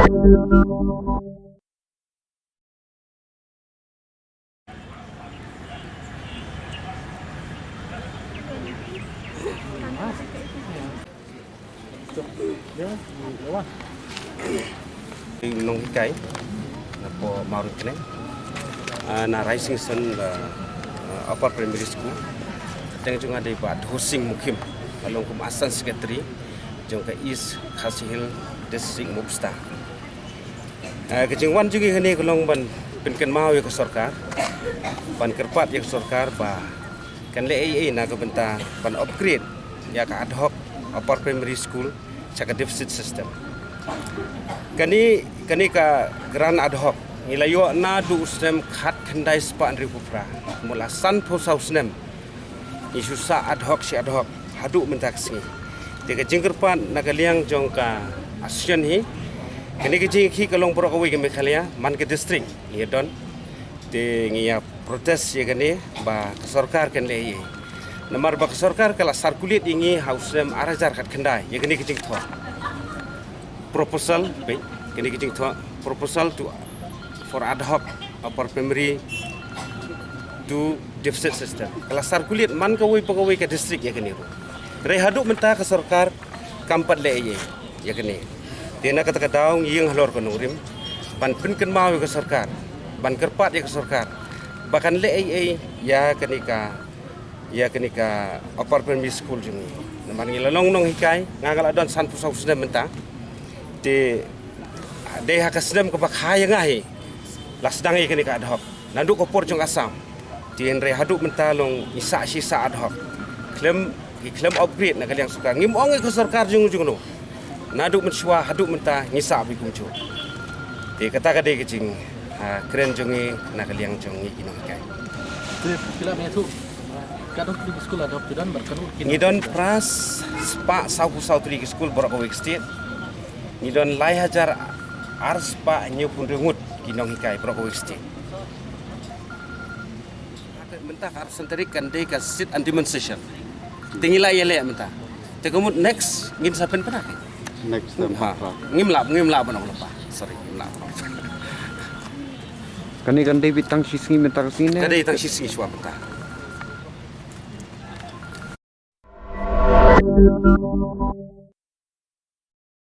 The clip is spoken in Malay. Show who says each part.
Speaker 1: Nong hikai na po Maurut kene na Rising Sun Upper Primary School teng jung ada ba hosing mukim kalong kum asan secretary jung ka East Khasi Hill District Mubsta kejengwan juga kene kalong ban penken mau ya ke sarkar ban kerpat ya ke sarkar ba kan le ai na ka benta ban upgrade ya ka ad hoc Upper Primary School caka deficit system kani ka gran ad hoc nilayo na du usnem khat khandai spa andri pupra mula san phosau snem isusa ad hoc si ad hoc hadu mentaksi te ka jingkerpan nakaliang jongka asian hi kani ka jing khi kalong pro kawi ke mekhalia man ke district ye don te ngia protes ye kani ba sarkar kan le ye namar ba sarkar kala circulate ingi hausem arajar khat khandai ye kani ka jing thwa proposal baik kini kita thua proposal to for ad hoc upper primary to deficit system kalau circulate man pegawai ke distrik ya kini rei haduk mentah ke sarkar kampat le ye ya kini dia nak kata daung yang halor kan urim ban pinken mau ke sarkar ban kerpat ya ke sarkar bahkan le ya kini ka upper primary school juni naman ngilalong nong hikai ngagal adon san pusau sudah mentah de hakasdem ke bakhaya ngai lasdang ikani ka ad hoc nandu ko porjong asam tien re haduk mentalong isa sisa ad hoc klem upgrade na kaliang suka ngimong ke sarkar jung no nadu mensua haduk menta ngisa bi kumju te kata ka de kecing keren jongi na kaliang jongi inong kai
Speaker 2: kila me tu kadok di school ad hoc dan berkanu
Speaker 1: ngidon pras spa sau tri school borok week state nidon lai hajar arspa nyu pundengut kinong hikai Brokawik State. Mentah harus senterik kan de ka sit and demonstration. Tingila yele mentah. Tegumut next ngin saben penak.
Speaker 3: Next time.
Speaker 1: Ngimla banong lepa. Sorry, ngimla.
Speaker 3: Kani kan de bitang sisi mentah sini.
Speaker 1: Kade tang sisi swa mentah.